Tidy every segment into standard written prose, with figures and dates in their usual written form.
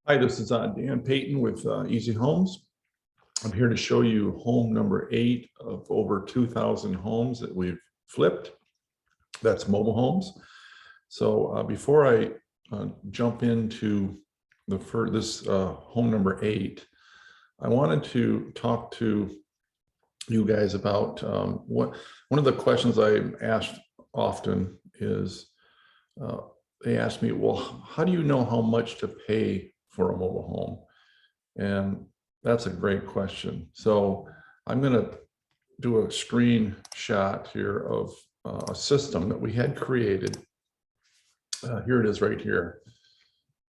Hi, this is Dan Payton with Easy Homes. I'm here to show you home number 8 of over 2,000 homes that we've flipped. That's mobile homes. So before I jump into this home number 8, I wanted to talk to you guys about one of the questions I'm asked often is they ask me, well, how do you know how much to pay for a mobile home? And that's a great question. So I'm going to do a screenshot here of a system that we had created. Here it is right here.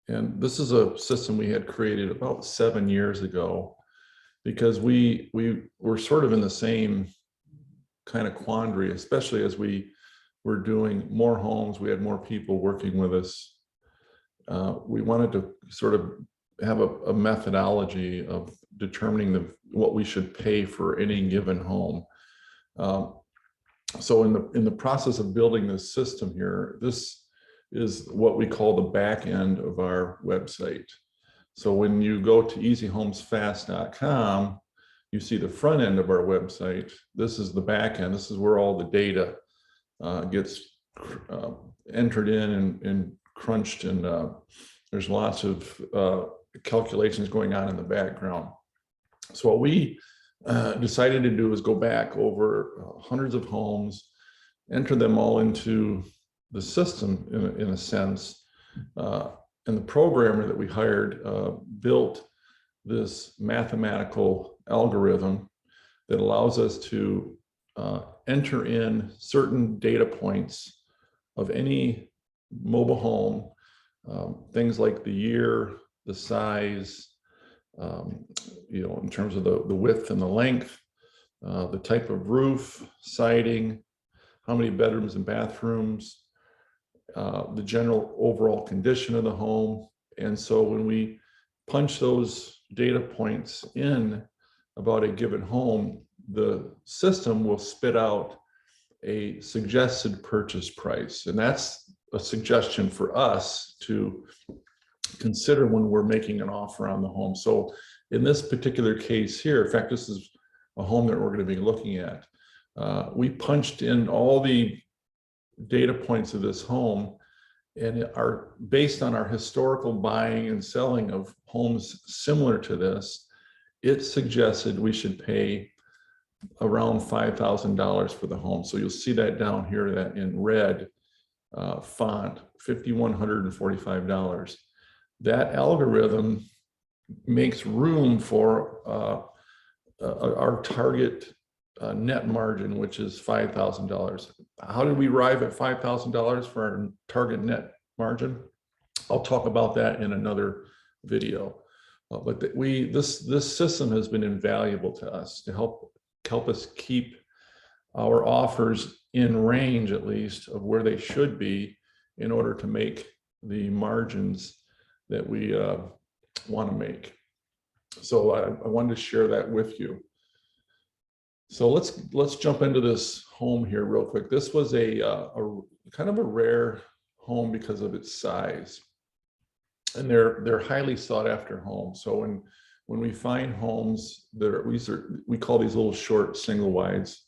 And this is a system we had created about 7 years ago because we were sort of in the same kind of quandary, especially as we were doing more homes. We had more people working with us. We wanted to sort of have a methodology of determining what we should pay for any given home. So in the process of building this system here, this is what we call the back end of our website. So when you go to easyhomesfast.com, you see the front end of our website. This is the back end. This is where all the data gets entered in and crunched, and there's lots of calculations going on in the background. So what we decided to do is go back over hundreds of homes, enter them all into the system in a sense, and the programmer that we hired built this mathematical algorithm that allows us to enter in certain data points of any mobile home, things like the year, the size, in terms of the width and the length, the type of roof, siding, how many bedrooms and bathrooms, the general overall condition of the home. And so when we punch those data points in about a given home, the system will spit out a suggested purchase price. And that's a suggestion for us to consider when we're making an offer on the home. So in this particular case here, in fact, this is a home that we're going to be looking at. We punched in all the data points of this home, and are based on our historical buying and selling of homes similar to this. It suggested we should pay around $5,000 for the home. So you'll see that down here, that in red font, $5,145. That algorithm makes room for our target net margin, which is $5,000. How did we arrive at $5,000 for our target net margin? I'll talk about that in another video. But this system has been invaluable to us to help us keep our offers in range, at least, of where they should be in order to make the margins that we want to make. So I wanted to share that with you. So let's jump into this home here real quick. This was a kind of a rare home because of its size, and they're highly sought after homes. So when we find homes, we call these little short single wides,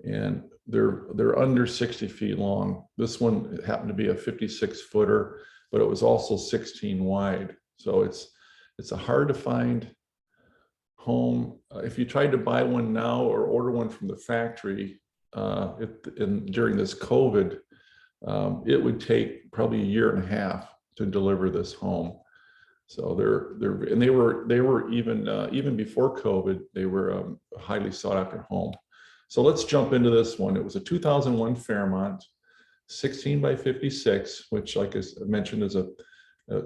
and they're under 60 feet long. This one happened to be a 56 footer, but it was also 16 wide. So it's a hard to find home. If you tried to buy one now or order one from the factory during this COVID, it would take probably a year and a half to deliver this home. So they were even before COVID, they were a highly sought after home. So let's jump into this one. It was a 2001 Fairmont, 16 by 56, which, like I mentioned, is a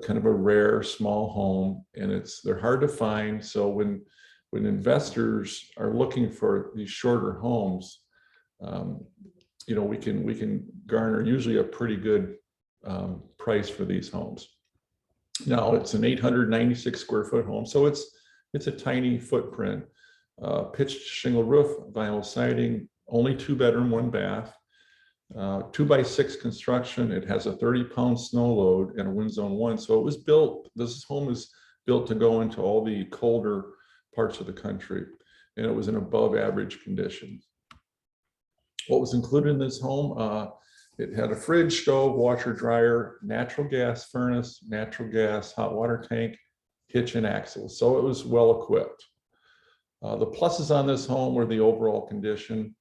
kind of a rare small home, and they're hard to find. So when investors are looking for these shorter homes, we can garner usually a pretty good price for these homes. Now it's an 896 square foot home, so it's a tiny footprint. Pitched shingle roof, vinyl siding, only 2 bedroom, 1 bath. 2x6 construction. It has a 30-pound snow load and a wind zone 1. So it was built, this home is built to go into all the colder parts of the country. And it was in above average condition. What was included in this home? It had a fridge, stove, washer, dryer, natural gas furnace, natural gas hot water tank, kitchen axles. So it was well equipped. The pluses on this home were the overall condition.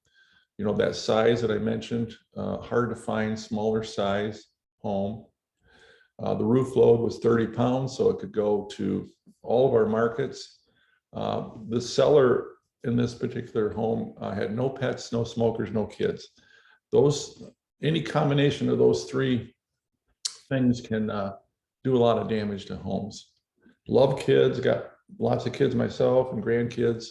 You know, that size that I mentioned, hard to find, smaller size home. The roof load was 30 pounds, so it could go to all of our markets. The seller in this particular home had no pets, no smokers, no kids. Any combination of those three things can do a lot of damage to homes. Love kids, got lots of kids myself and grandkids,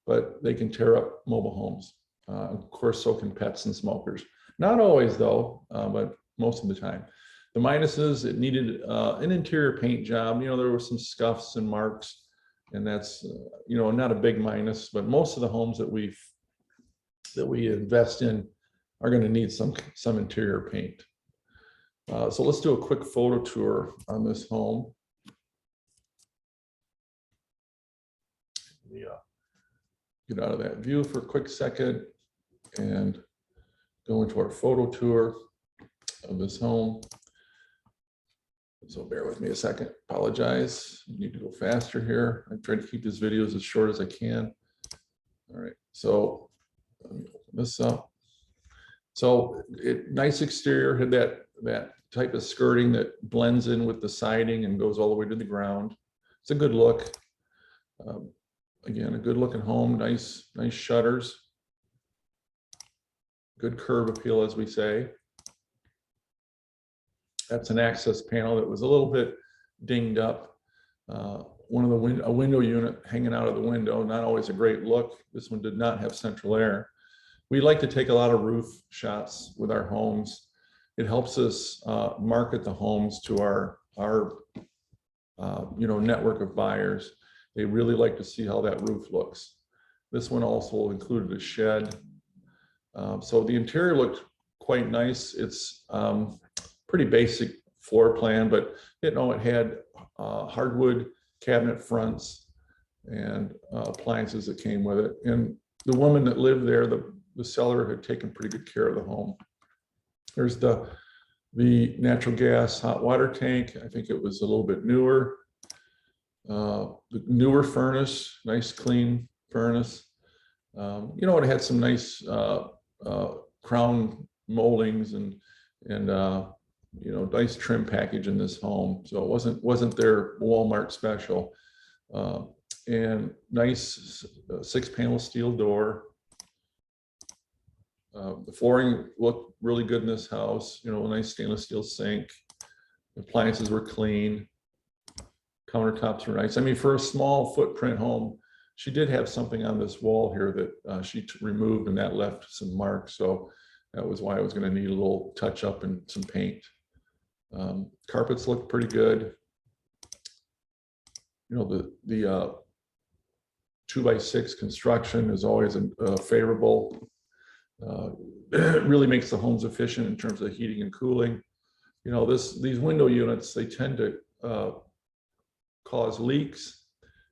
but they can tear up mobile homes. Of course, so can pets and smokers. Not always though, but most of the time. The minuses, it needed an interior paint job. You know, there were some scuffs and marks, and that's, you know, not a big minus, but most of the homes that we invest in are going to need some interior paint. So let's do a quick photo tour on this home. Get out of that view for a quick second and go into our photo tour of this home. So bear with me a second, apologize. You need to go faster here. I'm trying to keep these videos as short as I can. All right, so let me open this up. So nice exterior, had that type of skirting that blends in with the siding and goes all the way to the ground. It's a good look. Again, a good looking home, nice shutters. Good curb appeal, as we say. That's an access panel that was a little bit dinged up. A window unit hanging out of the window, not always a great look. This one did not have central air. We like to take a lot of roof shots with our homes. It helps us market the homes to our network of buyers. They really like to see how that roof looks. This one also included a shed. So the interior looked quite nice. It's pretty basic floor plan, but it had hardwood cabinet fronts and appliances that came with it. And the woman that lived there, the seller, had taken pretty good care of the home. There's the natural gas hot water tank. I think it was a little bit newer. The newer furnace, nice clean furnace. It had some nice crown moldings and nice trim package in this home. So it wasn't their Walmart special. And nice 6-panel steel door. The flooring looked really good in this house. A nice stainless steel sink. The appliances were clean. Countertops were nice. I mean, for a small footprint home, she did have something on this wall here that she removed, and that left some marks. So that was why I was going to need a little touch up and some paint. Carpets look pretty good. The 2x6 construction is always favorable. It really makes the homes efficient in terms of heating and cooling. These window units, they tend to cause leaks,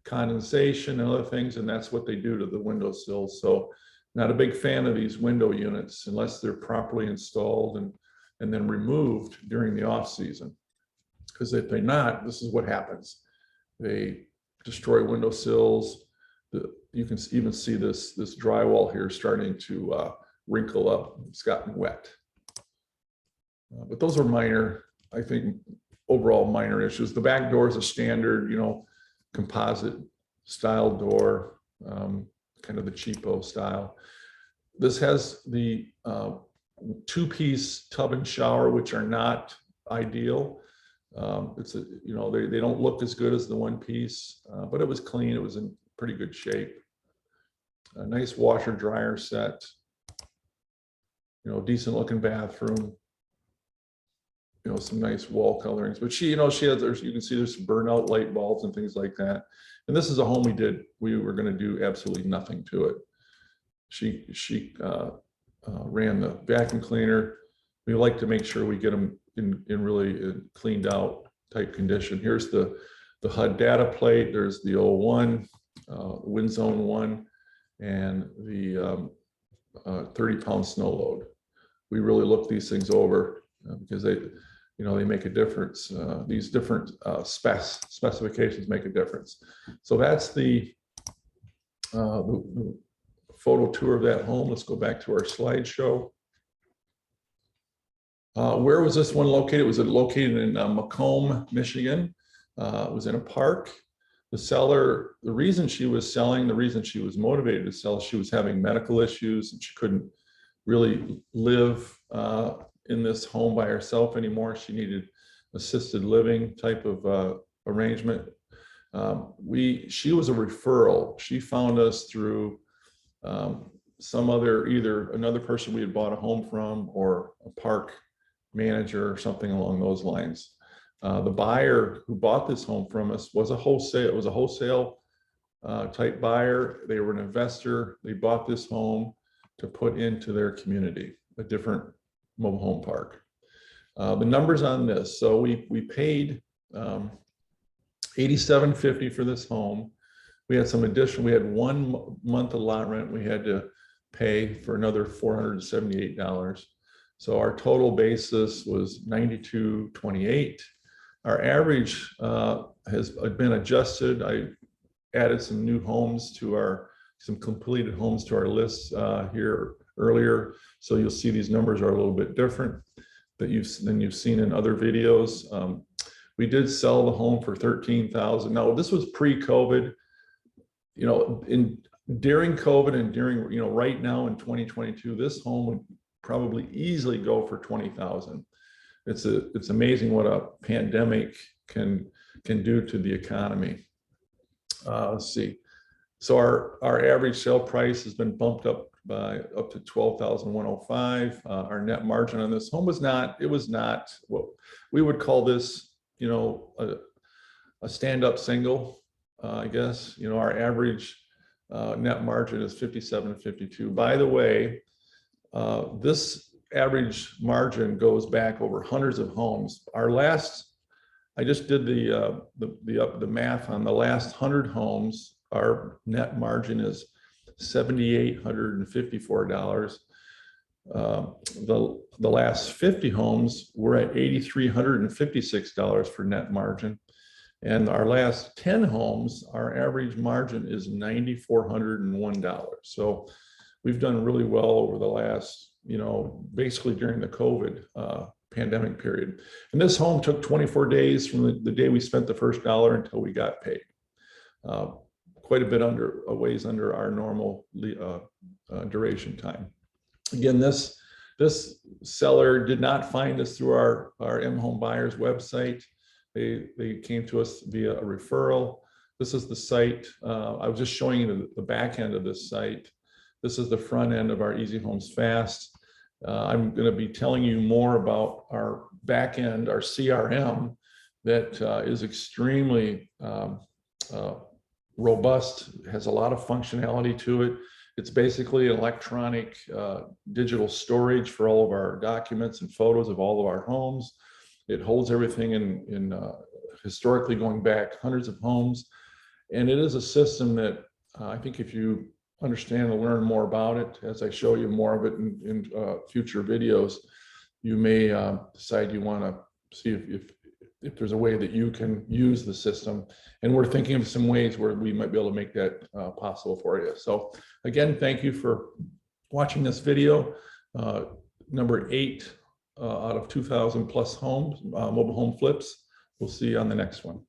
condensation, and other things, and that's what they do to the windowsills. So not a big fan of these window units unless they're properly installed and then removed during the off season. Because if they're not, this is what happens. They destroy windowsills. You can even see this drywall here starting to wrinkle up. It's gotten wet. But those are minor, I think, overall minor issues. The back door is a standard, composite style door, kind of the cheapo style. This has the 2-piece tub and shower, which are not ideal. They don't look as good as the 1-piece, but it was clean. It was in pretty good shape. A nice washer dryer set. Decent looking bathroom. Some nice wall colorings, but she has, you can see there's some burnout light bulbs and things like that. And this is a home we were going to do absolutely nothing to it. She ran the vacuum cleaner, we like to make sure we get them in really cleaned out type condition. Here's the HUD data plate. There's the 01, wind zone 1, and the 30-pound snow load. We really look these things over because they make a difference. These different specifications make a difference. So that's the photo tour of that home. Let's go back to our slideshow. Where was this one located? It was located in Macomb, Michigan. It was in a park. The seller, the reason she was selling, the reason she was motivated to sell, she was having medical issues and she couldn't really live in this home by herself anymore. She needed assisted living type of arrangement. She was a referral. She found us through some other, either another person we had bought a home from or a park manager or something along those lines. The buyer who bought this home from us was a wholesale type buyer. They were an investor. They bought this home to put into their community, a different mobile home park. The numbers on this, so we paid $87.50 for this home. We had some additional, we had 1 month of lot rent we had to pay for another $478. So our total basis was $92.28. Our average has been adjusted. I added some new homes to some completed homes to our list here earlier. So you'll see these numbers are a little bit different than you've seen in other videos. We did sell the home for $13,000. Now this was pre-COVID. During COVID and during, right now in 2022, this home would probably easily go for $20,000. It's amazing what a pandemic can do to the economy. Let's see. So our average sale price has been bumped up to $12,105. Our net margin on this home was not what we would call this, a stand-up single, I guess. Our average net margin is 57.52. By the way, this average margin goes back over hundreds of homes. I just did the math on the last 100 homes. Our net margin is $7,854. The last 50 homes were at $8,356 for net margin. And our last 10 homes, our average margin is $9,401. So we've done really well over the last, basically during the COVID pandemic period. And this home took 24 days from the day we spent the first dollar until we got paid. Quite a bit a ways under our normal duration time. Again, this seller did not find us through our M-Home Buyers website. They came to us via a referral. This is the site. I was just showing you the back end of this site. This is the front end of our Easy Homes Fast. I'm going to be telling you more about our back end, our CRM, that is extremely robust, has a lot of functionality to it. It's basically electronic digital storage for all of our documents and photos of all of our homes. It holds everything in historically going back hundreds of homes. And it is a system that I think if you understand and learn more about it, as I show you more of it in future videos, you may decide you want to see if there's a way that you can use the system. And we're thinking of some ways where we might be able to make that possible for you. So again, thank you for watching this video. Number 8 out of 2,000 plus homes, mobile home flips. We'll see you on the next one.